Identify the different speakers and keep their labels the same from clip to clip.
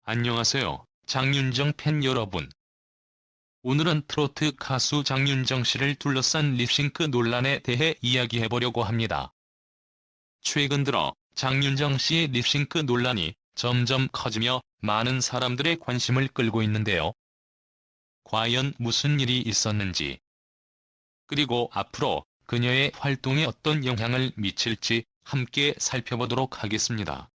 Speaker 1: 안녕하세요, 장윤정 팬 여러분. 오늘은 트로트 가수 장윤정 씨를 둘러싼 립싱크 논란에 대해 이야기해보려고 합니다. 최근 들어 장윤정 씨의 립싱크 논란이 점점 커지며 많은 사람들의 관심을 끌고 있는데요. 과연 무슨 일이 있었는지, 그리고 앞으로 그녀의 활동에 어떤 영향을 미칠지 함께 살펴보도록 하겠습니다.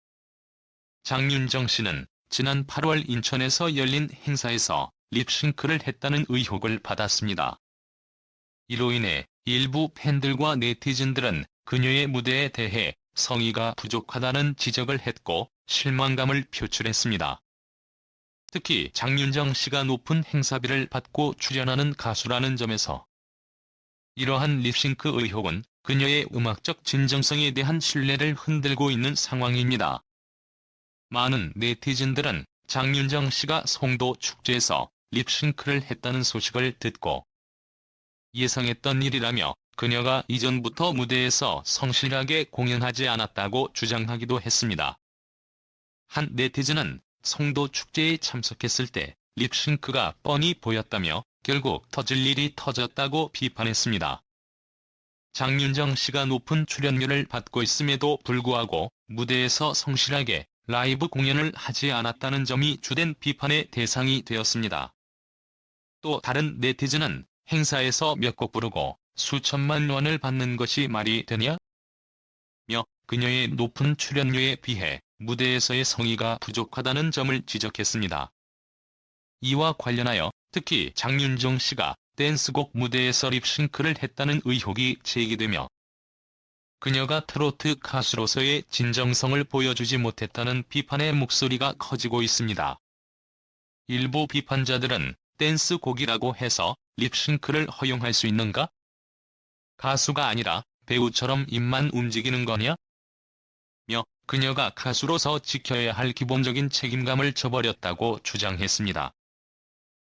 Speaker 1: 장윤정 씨는 지난 8월 인천에서 열린 행사에서 립싱크를 했다는 의혹을 받았습니다. 이로 인해 일부 팬들과 네티즌들은 그녀의 무대에 대해 성의가 부족하다는 지적을 했고 실망감을 표출했습니다. 특히 장윤정 씨가 높은 행사비를 받고 출연하는 가수라는 점에서 이러한 립싱크 의혹은 그녀의 음악적 진정성에 대한 신뢰를 흔들고 있는 상황입니다. 많은 네티즌들은 장윤정 씨가 송도 축제에서 립싱크를 했다는 소식을 듣고 예상했던 일이라며 그녀가 이전부터 무대에서 성실하게 공연하지 않았다고 주장하기도 했습니다. 한 네티즌은 송도 축제에 참석했을 때 립싱크가 뻔히 보였다며 결국 터질 일이 터졌다고 비판했습니다. 장윤정 씨가 높은 출연료를 받고 있음에도 불구하고 무대에서 성실하게 라이브 공연을 하지 않았다는 점이 주된 비판의 대상이 되었습니다. 또 다른 네티즌은 행사에서 몇 곡 부르고 수천만 원을 받는 것이 말이 되냐? 며 그녀의 높은 출연료에 비해 무대에서의 성의가 부족하다는 점을 지적했습니다. 이와 관련하여 특히 장윤정 씨가 댄스곡 무대에서 립싱크를 했다는 의혹이 제기되며 그녀가 트로트 가수로서의 진정성을 보여주지 못했다는 비판의 목소리가 커지고 있습니다. 일부 비판자들은 댄스곡이라고 해서 립싱크를 허용할 수 있는가? 가수가 아니라 배우처럼 입만 움직이는 거냐? 며 그녀가 가수로서 지켜야 할 기본적인 책임감을 저버렸다고 주장했습니다.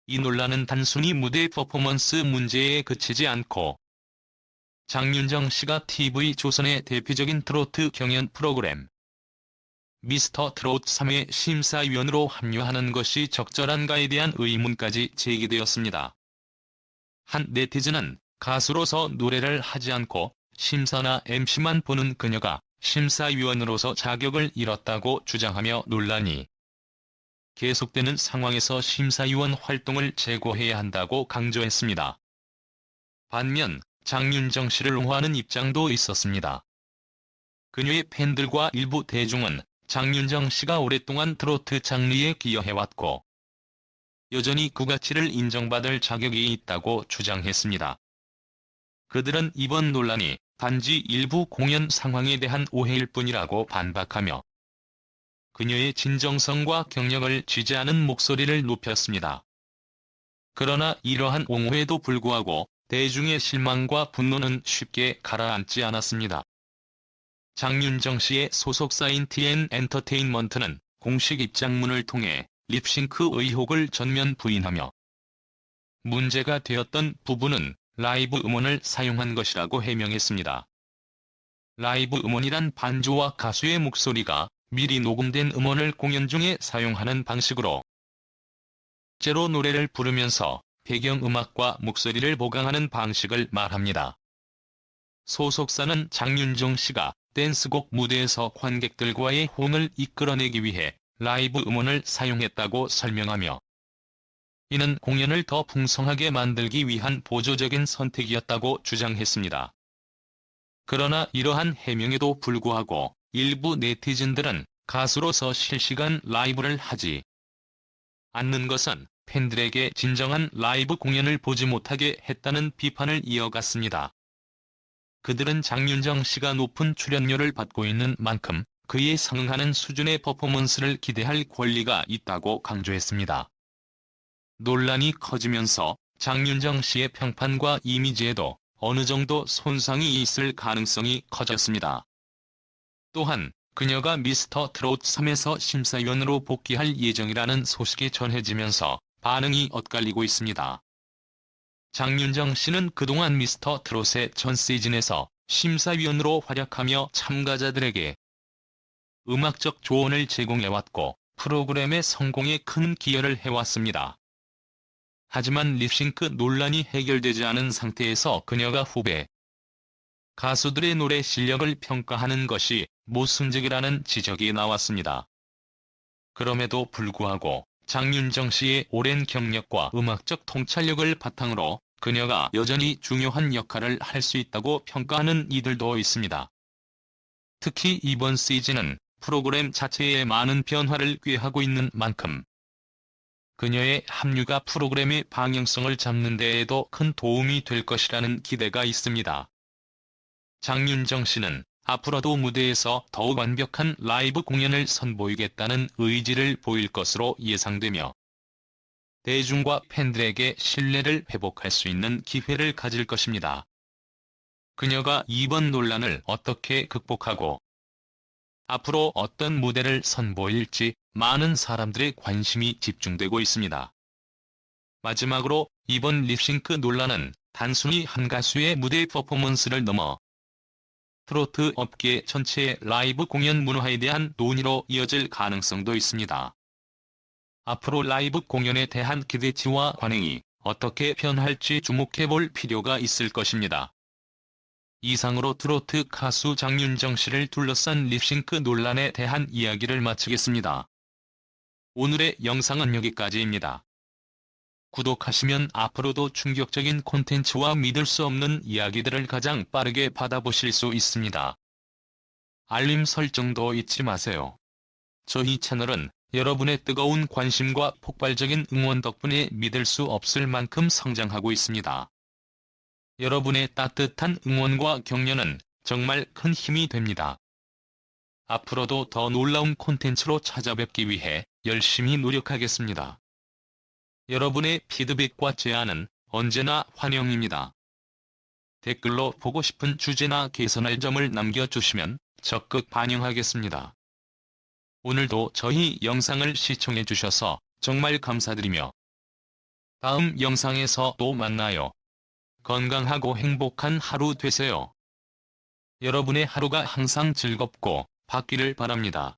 Speaker 1: 이 논란은 단순히 무대 퍼포먼스 문제에 그치지 않고 장윤정 씨가 TV조선의 대표적인 트로트 경연 프로그램 미스터 트롯 3의 심사위원으로 합류하는 것이 적절한가에 대한 의문까지 제기되었습니다. 한 네티즌은 가수로서 노래를 하지 않고 심사나 MC만 보는 그녀가 심사위원으로서 자격을 잃었다고 주장하며 논란이 계속되는 상황에서 심사위원 활동을 재고해야 한다고 강조했습니다. 반면 장윤정 씨를 옹호하는 입장도 있었습니다. 그녀의 팬들과 일부 대중은 장윤정 씨가 오랫동안 트로트 장르에 기여해왔고 여전히 그 가치를 인정받을 자격이 있다고 주장했습니다. 그들은 이번 논란이 단지 일부 공연 상황에 대한 오해일 뿐이라고 반박하며 그녀의 진정성과 경력을 지지하는 목소리를 높였습니다. 그러나 이러한 옹호에도 불구하고 대중의 실망과 분노는 쉽게 가라앉지 않았습니다. 장윤정 씨의 소속사인 TN 엔터테인먼트는 공식 입장문을 통해 립싱크 의혹을 전면 부인하며 문제가 되었던 부분은 라이브 음원을 사용한 것이라고 해명했습니다. 라이브 음원이란 반주와 가수의 목소리가 미리 녹음된 음원을 공연 중에 사용하는 방식으로 실제로 노래를 부르면서 배경음악과 목소리를 보강하는 방식을 말합니다. 소속사는 장윤정 씨가 댄스곡 무대에서 관객들과의 호응을 이끌어내기 위해 라이브 음원을 사용했다고 설명하며 이는 공연을 더 풍성하게 만들기 위한 보조적인 선택이었다고 주장했습니다. 그러나 이러한 해명에도 불구하고 일부 네티즌들은 가수로서 실시간 라이브를 하지 않는 것은 팬들에게 진정한 라이브 공연을 보지 못하게 했다는 비판을 이어갔습니다. 그들은 장윤정 씨가 높은 출연료를 받고 있는 만큼 그에 상응하는 수준의 퍼포먼스를 기대할 권리가 있다고 강조했습니다. 논란이 커지면서 장윤정 씨의 평판과 이미지에도 어느 정도 손상이 있을 가능성이 커졌습니다. 또한 그녀가 미스터 트롯 3에서 심사위원으로 복귀할 예정이라는 소식이 전해지면서 반응이 엇갈리고 있습니다. 장윤정 씨는 그동안 미스터 트롯의 전 시즌에서 심사위원으로 활약하며 참가자들에게 음악적 조언을 제공해왔고 프로그램의 성공에 큰 기여를 해왔습니다. 하지만 립싱크 논란이 해결되지 않은 상태에서 그녀가 후배 가수들의 노래 실력을 평가하는 것이 모순적이라는 지적이 나왔습니다. 그럼에도 불구하고 장윤정 씨의 오랜 경력과 음악적 통찰력을 바탕으로 그녀가 여전히 중요한 역할을 할 수 있다고 평가하는 이들도 있습니다. 특히 이번 시즌은 프로그램 자체에 많은 변화를 꾀하고 있는 만큼 그녀의 합류가 프로그램의 방향성을 잡는 데에도 큰 도움이 될 것이라는 기대가 있습니다. 장윤정 씨는 앞으로도 무대에서 더욱 완벽한 라이브 공연을 선보이겠다는 의지를 보일 것으로 예상되며 대중과 팬들에게 신뢰를 회복할 수 있는 기회를 가질 것입니다. 그녀가 이번 논란을 어떻게 극복하고 앞으로 어떤 무대를 선보일지 많은 사람들의 관심이 집중되고 있습니다. 마지막으로 이번 립싱크 논란은 단순히 한 가수의 무대 퍼포먼스를 넘어 트로트 업계 전체의 라이브 공연 문화에 대한 논의로 이어질 가능성도 있습니다. 앞으로 라이브 공연에 대한 기대치와 관행이 어떻게 변할지 주목해볼 필요가 있을 것입니다. 이상으로 트로트 가수 장윤정 씨를 둘러싼 립싱크 논란에 대한 이야기를 마치겠습니다. 오늘의 영상은 여기까지입니다. 구독하시면 앞으로도 충격적인 콘텐츠와 믿을 수 없는 이야기들을 가장 빠르게 받아보실 수 있습니다. 알림 설정도 잊지 마세요. 저희 채널은 여러분의 뜨거운 관심과 폭발적인 응원 덕분에 믿을 수 없을 만큼 성장하고 있습니다. 여러분의 따뜻한 응원과 격려는 정말 큰 힘이 됩니다. 앞으로도 더 놀라운 콘텐츠로 찾아뵙기 위해 열심히 노력하겠습니다. 여러분의 피드백과 제안은 언제나 환영입니다. 댓글로 보고 싶은 주제나 개선할 점을 남겨주시면 적극 반영하겠습니다. 오늘도 저희 영상을 시청해주셔서 정말 감사드리며 다음 영상에서 또 만나요. 건강하고 행복한 하루 되세요. 여러분의 하루가 항상 즐겁고 받기를 바랍니다.